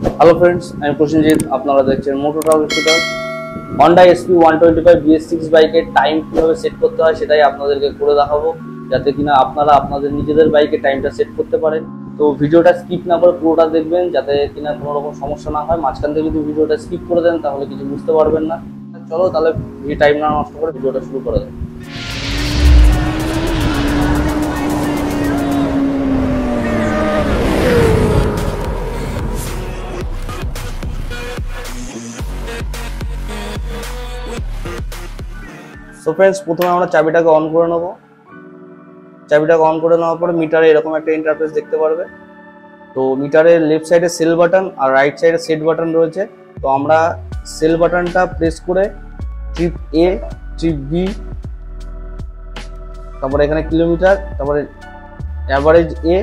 Hello friends, আমি প্রসেনজিৎ। আপনারা দেখছেন moto travel scooter. Honda SP 125 BS6 বাইকের টাইম কীভাবে সেট করতে হয় সেটাই আপনাদেরকে করে দেখাবো, যাতে কিনা আপনারা আপনাদের নিজেদের বাইকে টাইমটা সেট করতে পারেন। তো ভিডিওটা স্কিপ না করে পুরোটা দেখবেন, যাতে কিনা কোনো রকম সমস্যা না হয়। মাঝখান থেকে যদি ভিডিওটা স্কিপ করে দেন তাহলে কিছু বুঝতে পারবেন না। চলো তাহলে টাইম না নষ্ট করে ভিডিওটা শুরু করে দেন। সো ফ্রেন্ডস, প্রথমে আমরা চাবিটাকে অন করে নেবো। চাবিটাকে অন করে নেওয়ার পরে মিটারে এরকম একটা ইন্টারফেস দেখতে পারবে। তো মিটারের লেফট সাইডে সেল বাটন আর রাইট সাইডে সেট বাটন রয়েছে। তো আমরা সেল বাটনটা প্রেস করে ট্রিপ A, ট্রিপ B, তারপরে এখানে কিলোমিটার, তারপরে অ্যাভারেজ A,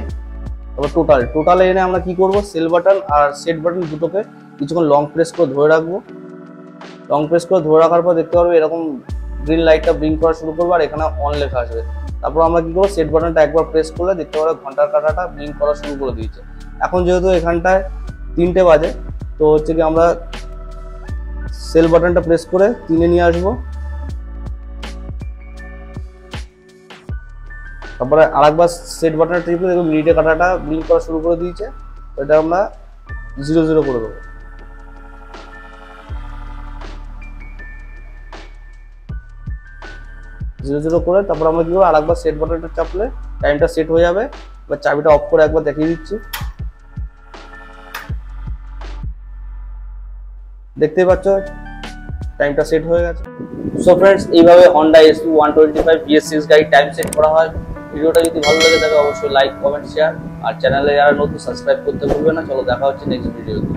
তারপর টোটালে এনে আমরা কি করব, সেল বাটন আর সেট বাটন দুটোকে কিছুক্ষণ লং প্রেস করে ধরে রাখবো। লং প্রেস করে ধরে রাখার পর দেখতে পারবে এরকম গ্রিন লাইটটা ব্লিঙ্ক করা শুরু করবে আর এখানে অন লেখা আসবে। তারপর আমরা কি করবো, সেট বাটনটা একবার প্রেস করলে দেখতে পারবে ঘন্টার কাঁটাটা ব্লিঙ্ক করা শুরু করে দিয়েছে। এখন যেহেতু এখানটায় 3টে বাজে, তো হচ্ছে কি আমরা সেল বাটনটা প্রেস করে 3-এ নিয়ে আসবো। তারপরে আরেকবার সেট বাটনটা টিপে দেখবো মিনিটে কাঁটাটা ব্লিঙ্ক করা শুরু করে দিয়েছে। এটা আমরা 0-0 করে দেবো। জিরো করে তারপর আমরা কি করবো, আরেকবার সেট বাটনটা চাপলে টাইমটা সেট হয়ে যাবে। এবার চাবিটা অফ করে একবার দেখিয়ে দিচ্ছি। দেখতেই পাচ্ছ টাইমটা সেট হয়ে গেছে। সো ফ্রেন্ডস, এইভাবে হন্ডা SP 125 BS6 গাড়ি টাইম সেট করা হয়। ভিডিওটা যদি ভালো লাগে থাকে অবশ্যই লাইক, কমেন্ট, শেয়ার, আর চ্যানেলে যারা নতুন সাবস্ক্রাইব করতে ভুলবেন না। চলো দেখা হচ্ছে নেক্সট ভিডিওতে।